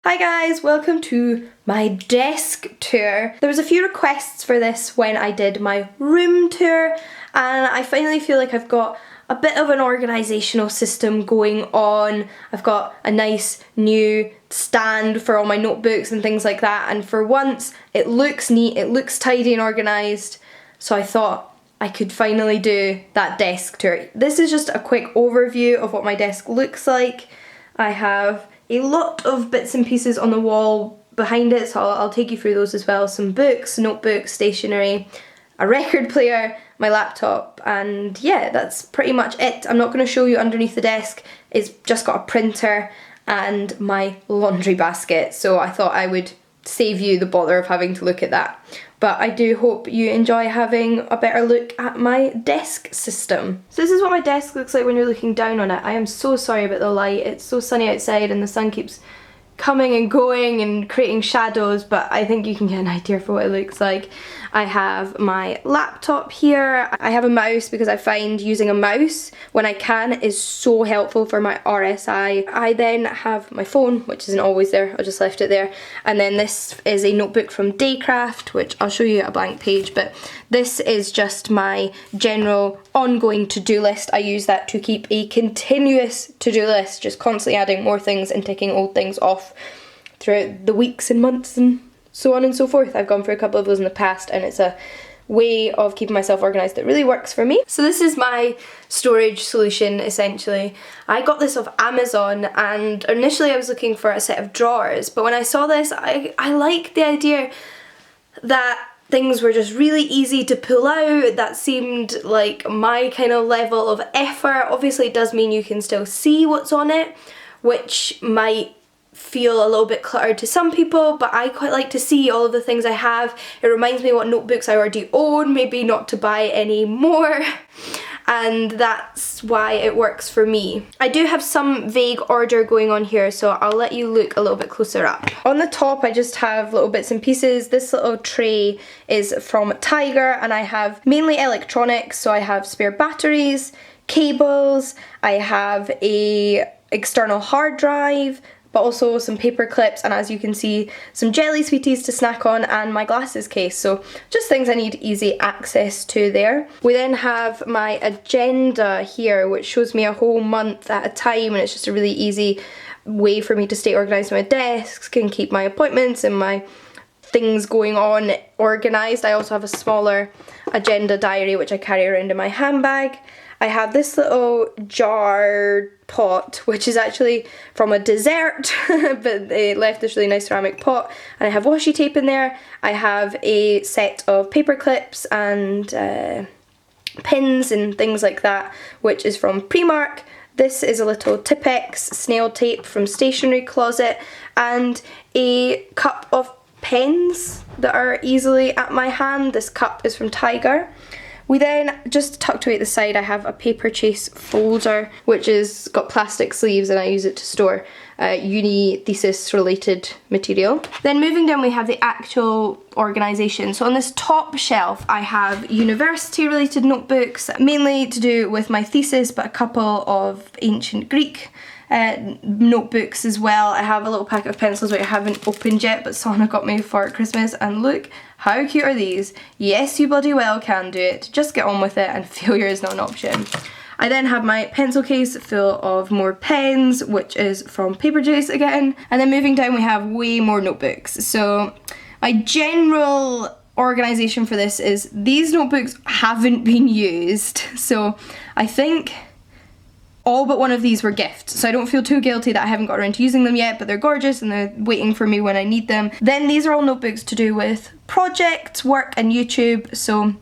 Hi guys, welcome to my desk tour. There was a few requests for this when I did my room tour, and I finally feel like I've got a bit of an organisational system going on. I've got a nice new stand for all my notebooks and things like that, and for once it looks neat, it looks tidy and organised, so I thought I could finally do that desk tour. This is just a quick overview of what my desk looks like. I have a lot of bits and pieces on the wall behind it, so I'll take you through those as well. Some books, notebooks, stationery, a record player, my laptop, and yeah, that's pretty much it. I'm not going to show you underneath the desk. It's just got a printer and my laundry basket, so I thought I would save you the bother of having to look at that. But I do hope you enjoy having a better look at my desk system. So this is what my desk looks like when you're looking down on it. I am so sorry about the light. It's so sunny outside and the sun keeps coming and going and creating shadows, but I think you can get an idea for what it looks like. I have my laptop here. I have a mouse because I find using a mouse when I can is so helpful for my RSI. I then have my phone, which isn't always there, I just left it there, and then this is a notebook from Daycraft, which I'll show you a blank page, but this is just my general ongoing to-do list. I use that to keep a continuous to-do list, just constantly adding more things and ticking old things off throughout the weeks and months and so on and so forth. I've gone through a couple of those in the past, and it's a way of keeping myself organised that really works for me. So this is my storage solution essentially. I got this off Amazon, and initially I was looking for a set of drawers, but when I saw this I liked the idea that things were just really easy to pull out. That seemed like my kind of level of effort. Obviously it does mean you can still see what's on it, which might feel a little bit cluttered to some people, but I quite like to see all of the things I have. It reminds me what notebooks I already own, maybe not to buy any more, and that's why it works for me. I do have some vague order going on here, so I'll let you look a little bit closer up. On the top I just have little bits and pieces. This little tray is from Tiger, and I have mainly electronics, so I have spare batteries, cables, I have a external hard drive, but also some paper clips, and as you can see, some jelly sweeties to snack on, and my glasses case, so just things I need easy access to there. We then have my agenda here, which shows me a whole month at a time, and it's just a really easy way for me to stay organised on my desk and keep my appointments and my things going on organised. I also have a smaller agenda diary which I carry around in my handbag. I have this little jar pot, which is actually from a dessert, but they left this really nice ceramic pot, and I have washi tape in there. I have a set of paper clips and pins and things like that, which is from Primark. This is a little Tipex snail tape from Stationery Closet, and a cup of pens that are easily at my hand. This cup is from Tiger. We then, just tucked away at the side, I have a paper chase folder, which is got plastic sleeves, and I use it to store uni thesis related material. Then moving down, we have the actual organisation. So on this top shelf I have university related notebooks, mainly to do with my thesis, but a couple of ancient Greek notebooks as well. I have a little packet of pencils which I haven't opened yet, but Sana got me for Christmas, and look how cute are these. Yes, you bloody well can do it. Just get on with it, and failure is not an option. I then have my pencil case full of more pens, which is from Paper Chase again. And then moving down we have way more notebooks. So my general organisation for this is these notebooks haven't been used. So I think all but one of these were gifts, so I don't feel too guilty that I haven't got around to using them yet, but they're gorgeous and they're waiting for me when I need them. Then these are all notebooks to do with projects, work and YouTube, so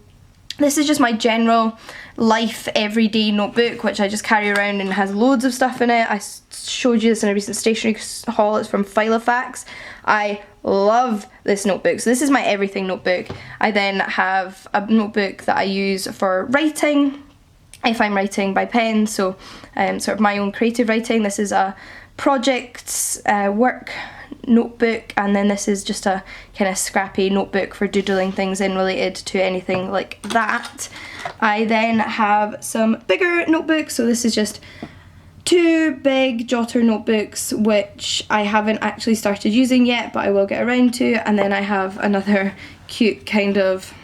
this is just my general life everyday notebook, which I just carry around and has loads of stuff in it. I showed you this in a recent stationery haul. It's from Filofax. I love this notebook. So this is my everything notebook. I then have a notebook that I use for writing, if I'm writing by pen, so sort of my own creative writing. This is a projects work notebook, and then this is just a kind of scrappy notebook for doodling things in related to anything like that. I then have some bigger notebooks, so this is just 2 big jotter notebooks which I haven't actually started using yet, but I will get around to, and then I have another cute kind of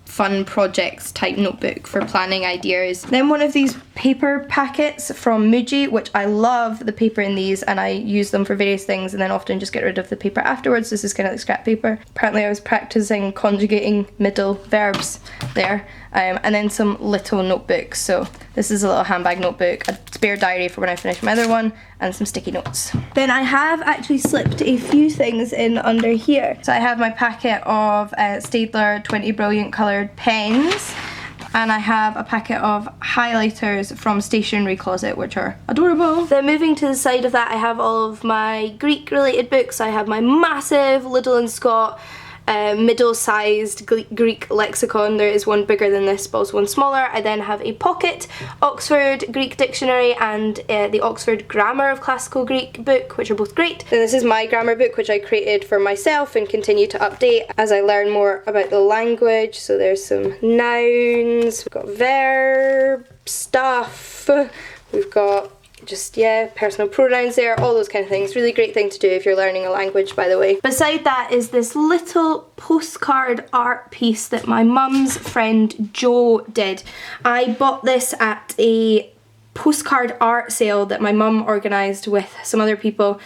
fun projects type notebook for planning ideas. Then one of these paper packets from Muji, which I love the paper in these, and I use them for various things and then often just get rid of the paper afterwards. This is kind of like scrap paper. Apparently I was practicing conjugating middle verbs there. And then some little notebooks. So this is a little handbag notebook, a spare diary for when I finish my other one, and some sticky notes. Then I have actually slipped a few things in under here. So I have my packet of Staedtler 20 Brilliant Coloured pens, and I have a packet of highlighters from Stationery Closet, which are adorable. Then moving to the side of that, I have all of my Greek related books. I have my massive Liddell & Scott middle-sized Greek lexicon. There is one bigger than this, but also one smaller. I then have a pocket Oxford Greek dictionary and the Oxford Grammar of Classical Greek book, which are both great. Then this is my grammar book, which I created for myself and continue to update as I learn more about the language. So there's some nouns, we've got verb stuff, we've got just, yeah, personal pronouns there, all those kind of things. Really great thing to do if you're learning a language, by the way. Beside that is this little postcard art piece that my mum's friend Jo did. I bought this at a postcard art sale that my mum organised with some other people,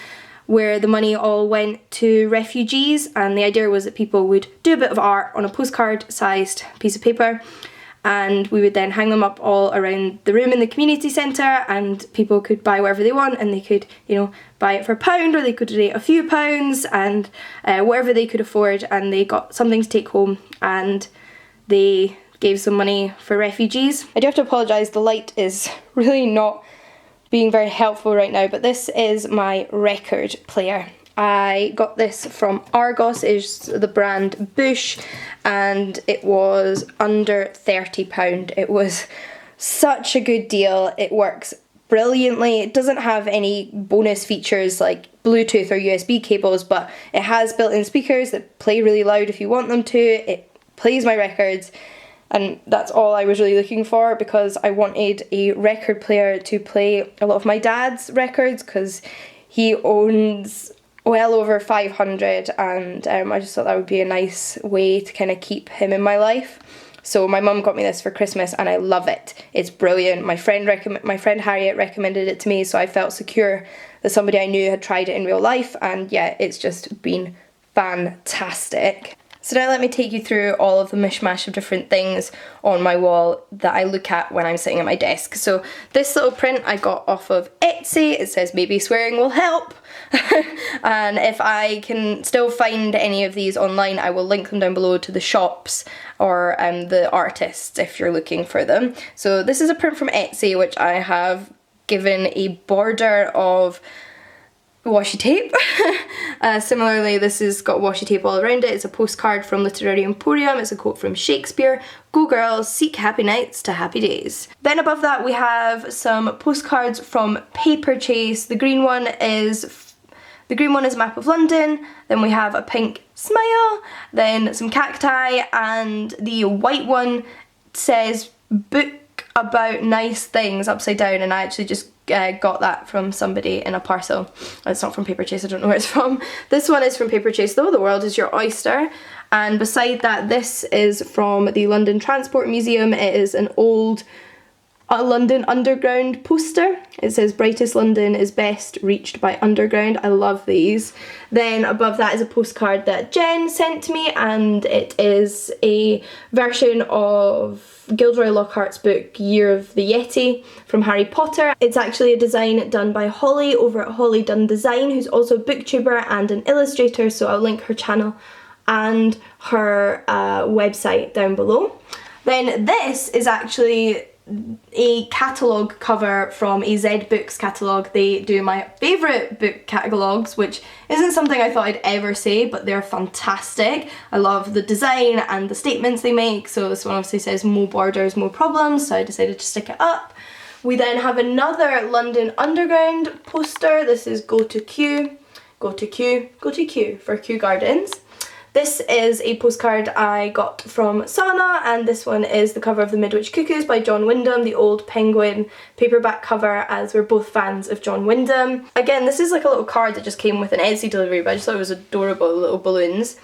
where the money all went to refugees, and the idea was that people would do a bit of art on a postcard sized piece of paper, and we would then hang them up all around the room in the community centre, and people could buy whatever they want, and they could, you know, buy it for £1 or they could donate a few pounds, and whatever they could afford, and they got something to take home, and they gave some money for refugees. I do have to apologise, the light is really not being very helpful right now, but this is my record player. I got this from Argos, is the brand Bush, and it was under £30. It was such a good deal. It works brilliantly. It doesn't have any bonus features like Bluetooth or USB cables, but it has built-in speakers that play really loud if you want them to. It plays my records, and that's all I was really looking for, because I wanted a record player to play a lot of my dad's records, because he owns well over 500, and I just thought that would be a nice way to kind of keep him in my life. So my mum got me this for Christmas and I love it. It's brilliant. My friend Harriet recommended it to me, so I felt secure that somebody I knew had tried it in real life, and yeah, it's just been fantastic. So now let me take you through all of the mishmash of different things on my wall that I look at when I'm sitting at my desk. So this little print I got off of Etsy. It says maybe swearing will help. And if I can still find any of these online, I will link them down below to the shops or the artists if you're looking for them. So this is a print from Etsy, which I have given a border of washi tape. Similarly, this has got washi tape all around it. It's a postcard from Literary Emporium. It's a quote from Shakespeare. Go girls, seek happy nights to happy days. Then above that we have some postcards from Paper Chase. The green one is a map of London. Then we have a pink smile, then some cacti, and the white one says book about nice things upside down, and I actually just got that from somebody in a parcel. It's not from Paper Chase, I don't know where it's from. This one is from Paper Chase though, The World is Your Oyster. And beside that, this is from the London Transport Museum. It is an old London Underground poster. It says brightest London is best reached by Underground. I love these. Then above that is a postcard that Jen sent me, and it is a version of Gilderoy Lockhart's book Year of the Yeti from Harry Potter. It's actually a design done by Holly over at Holly Dunn Design, who's also a booktuber and an illustrator, so I'll link her channel and her website down below. Then this is actually a catalogue cover from a Z Books catalogue. They do my favourite book catalogues, which isn't something I thought I'd ever say, but they're fantastic. I love the design and the statements they make. So this one obviously says more borders, more problems, so I decided to stick it up. We then have another London Underground poster. This is Go to Kew, Go to Kew, Go to Kew for Kew Gardens. This is a postcard I got from Sana, and this one is the cover of The Midwich Cuckoos by John Wyndham, the old Penguin paperback cover, as we're both fans of John Wyndham. Again, this is like a little card that just came with an Etsy delivery, but I just thought it was adorable, little balloons.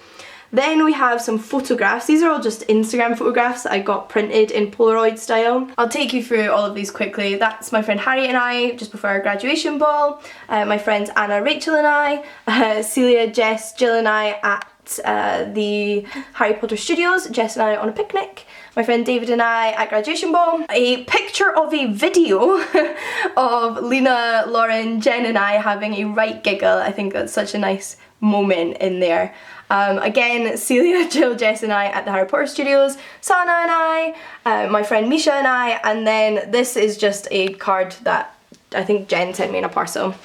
Then we have some photographs. These are all just Instagram photographs that I got printed in Polaroid style. I'll take you through all of these quickly. That's my friend Harriet and I just before our graduation ball. My friends Anna, Rachel and I. Celia, Jess, Jill and I at the Harry Potter Studios. Jess and I on a picnic. My friend David and I at graduation ball. A picture of a video of Lena, Lauren, Jen and I having a right giggle. I think that's such a nice moment in there. Again, Celia, Jill, Jess and I at the Harry Potter Studios, Sana and I, my friend Misha and I, and then this is just a card that I think Jen sent me in a parcel.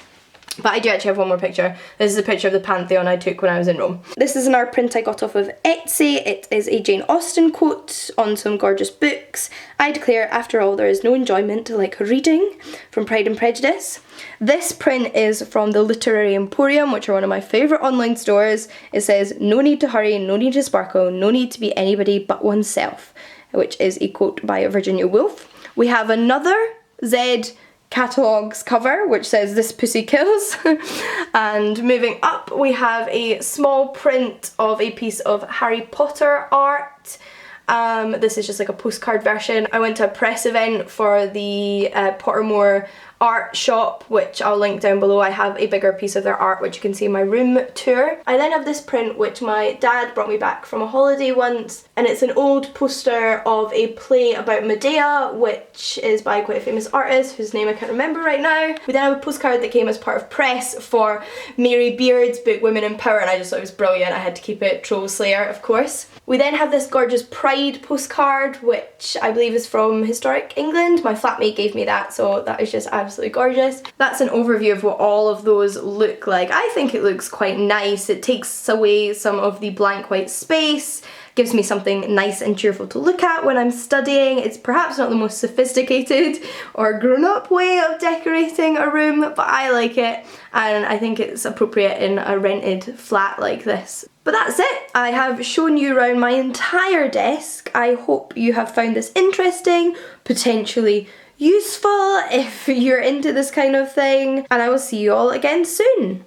But I do actually have one more picture. This is a picture of the Pantheon I took when I was in Rome. This is an art print I got off of Etsy. It is a Jane Austen quote on some gorgeous books. I declare, after all, there is no enjoyment like reading, from Pride and Prejudice. This print is from the Literary Emporium, which are one of my favourite online stores. It says, "No need to hurry, no need to sparkle, no need to be anybody but oneself," which is a quote by Virginia Woolf. We have another Z catalogues cover which says "This Pussy Kills." And moving up we have a small print of a piece of Harry Potter art. This is just like a postcard version. I went to a press event for the Pottermore art shop, which I'll link down below. I have a bigger piece of their art which you can see in my room tour. I then have this print which my dad brought me back from a holiday once, and it's an old poster of a play about Medea, which is by quite a famous artist whose name I can't remember right now. We then have a postcard that came as part of press for Mary Beard's book Women in Power, and I just thought it was brilliant. I had to keep it Troll Slayer, of course. We then have this gorgeous Pride postcard, which I believe is from Historic England. My flatmate gave me that, so that is just absolutely gorgeous. That's an overview of what all of those look like. I think it looks quite nice. It takes away some of the blank white space, gives me something nice and cheerful to look at when I'm studying. It's perhaps not the most sophisticated or grown-up way of decorating a room, but I like it, and I think it's appropriate in a rented flat like this. But that's it. I have shown you around my entire desk. I hope you have found this interesting, potentially useful if you're into this kind of thing, and I will see you all again soon.